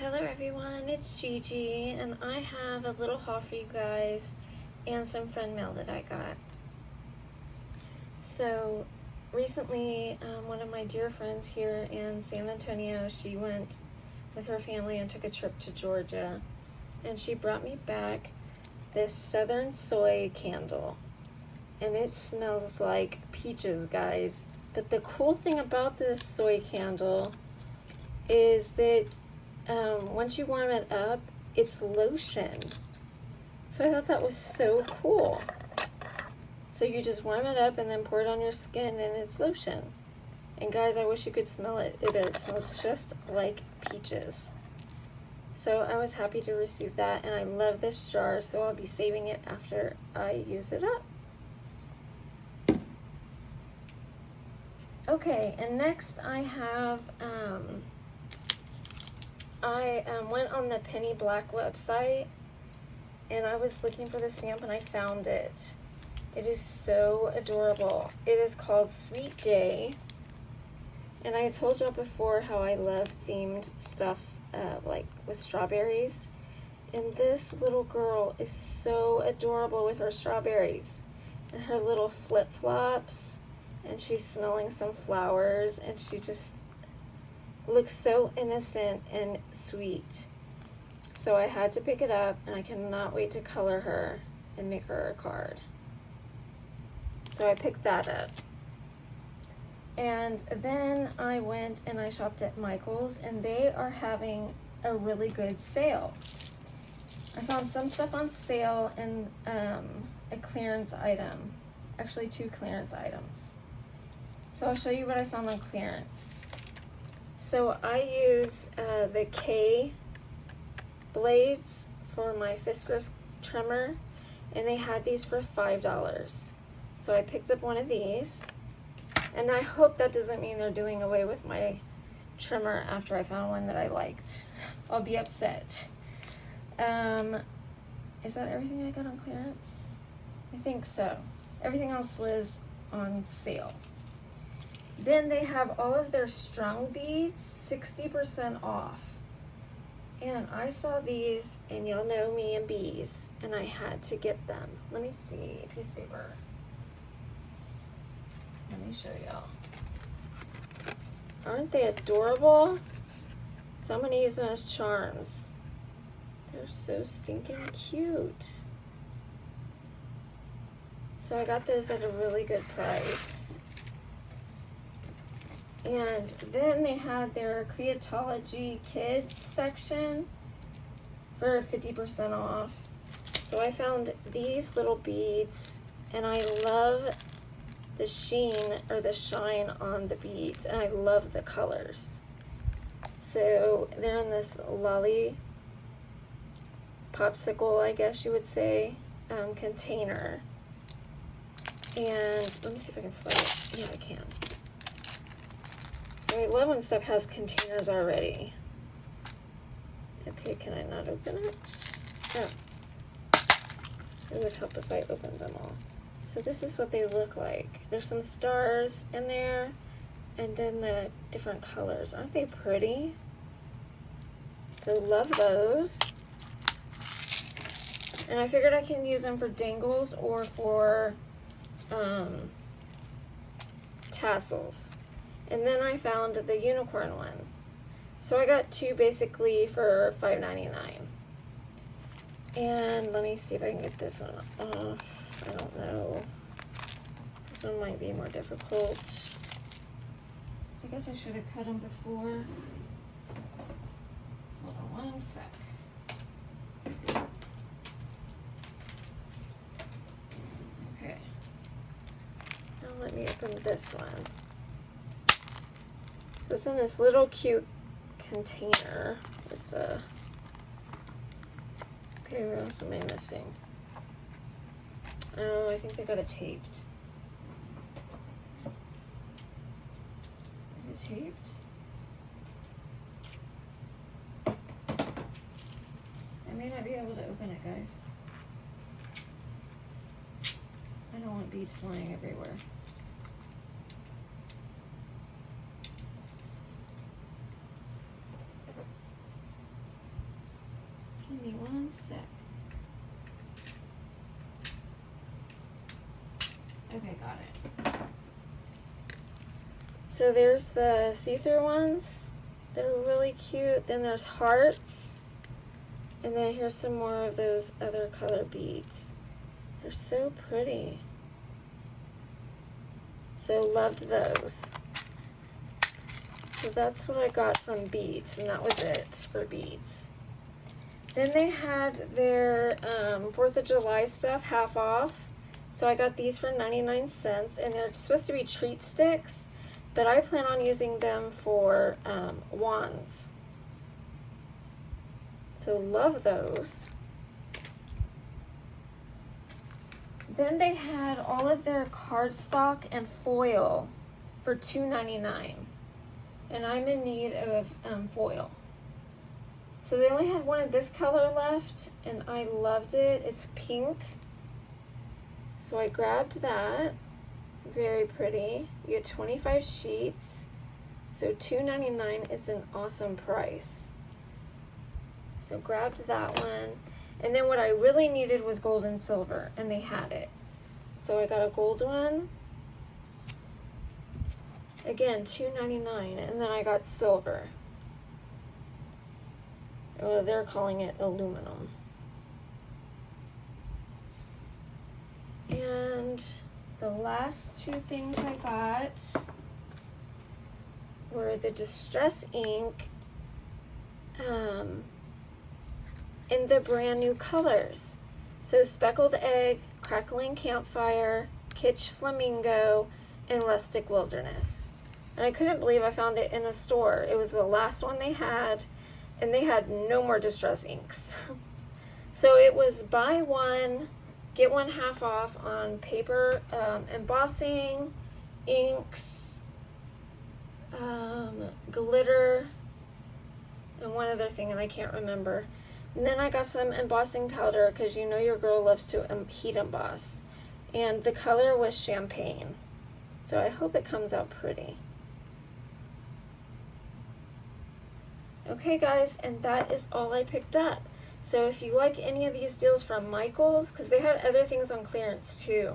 Hello everyone, it's Gigi, and I have a little haul for you guys and some friend mail that I got. So recently, one of my dear friends here in San Antonio, she went with her family and took a trip to Georgia, and she brought me back this Southern Soy candle, and it smells like peaches, guys. But the cool thing about this soy candle is that once you warm it up, it's lotion. So I thought that was so cool. So you just warm it up and then pour it on your skin and it's lotion. And guys, I wish you could smell it, but it smells just like peaches. So I was happy to receive that, and I love this jar, so I'll be saving it after I use it up. Okay, and next I have, I went on the Penny Black website, and I was looking for the stamp, and I found it. It is so adorable. It is called Sweet Day, and I told y'all before how I love themed stuff, like with strawberries, and this little girl is so adorable with her strawberries, and her little flip-flops, and she's smelling some flowers, and she just looks so innocent and sweet. So I had to pick it up, and I cannot wait to color her and make her a card. So I picked that up. And then I went and I shopped at Michael's, and they are having a really good sale. I found some stuff on sale and a clearance item. Actually, 2 clearance items. So I'll show you what I found on clearance. So I use the K blades for my Fiskars trimmer, and they had these for $5. So I picked up one of these, and I hope that doesn't mean they're doing away with my trimmer after I found one that I liked. I'll be upset. Is that everything I got on clearance? I think so. Everything else was on sale. Then they have all of their strung beads 60% off. And I saw these, and y'all know me and bees, and I had to get them. Let me see, piece of paper. Let me show y'all. Aren't they adorable? So I'm gonna use them as charms. They're so stinking cute. So I got those at a really good price. And then they had their Creatology Kids section for 50% off. So I found these little beads, and I love the sheen or the shine on the beads, and I love the colors. So they're in this lolly popsicle, I guess you would say, container. And let me see if I can slide it. Yeah, I can. So I love when stuff has containers already. Okay, can I not open it? Oh. It would help if I opened them all. So this is what they look like. There's some stars in there, and then the different colors. Aren't they pretty? So love those. And I figured I can use them for dangles or for tassels. And then I found the unicorn one. So I got 2 basically for $5.99. And let me see if I can get this one off. I don't know. This one might be more difficult. I guess I should have cut them before. Hold on one sec. Okay. Now let me open this one. So it's in this little cute container with the... Okay, what else am I missing? Oh, I think they got it taped. Is it taped? I may not be able to open it, guys. I don't want beads flying everywhere. Give me one sec. Okay, got it. So there's the see-through ones that are really cute. Then there's hearts. And then here's some more of those other color beads. They're so pretty. So loved those. So that's what I got from beads, and that was it for beads. Then they had their 4th of July stuff half off. So I got these for 99 cents, and they're supposed to be treat sticks, but I plan on using them for wands. So love those. Then they had all of their cardstock and foil for $2.99. And I'm in need of foil. So they only had one of this color left, and I loved it. It's pink. So I grabbed that. Very pretty. You get 25 sheets. So $2.99 is an awesome price. So grabbed that one. And then what I really needed was gold and silver, and they had it. So I got a gold one. Again, $2.99, and then I got silver. Well, they're calling it aluminum. And the last two things I got were the Distress ink in the brand new colors. So Speckled Egg, Crackling Campfire, Kitsch Flamingo, and Rustic Wilderness. And I couldn't believe I found it in a store. It was the last one they had, and they had no more Distress inks. So it was buy one, get one half off on paper, embossing, inks, glitter, and one other thing, and I can't remember. And then I got some embossing powder, because you know your girl loves to heat emboss. And the color was champagne. So I hope it comes out pretty. Okay guys, and that is all I picked up. So if you like any of these deals from Michael's, because they had other things on clearance too,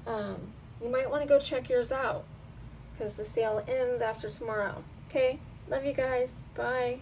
you might want to go check yours out, because the sale ends after tomorrow. Okay, love you guys. Bye.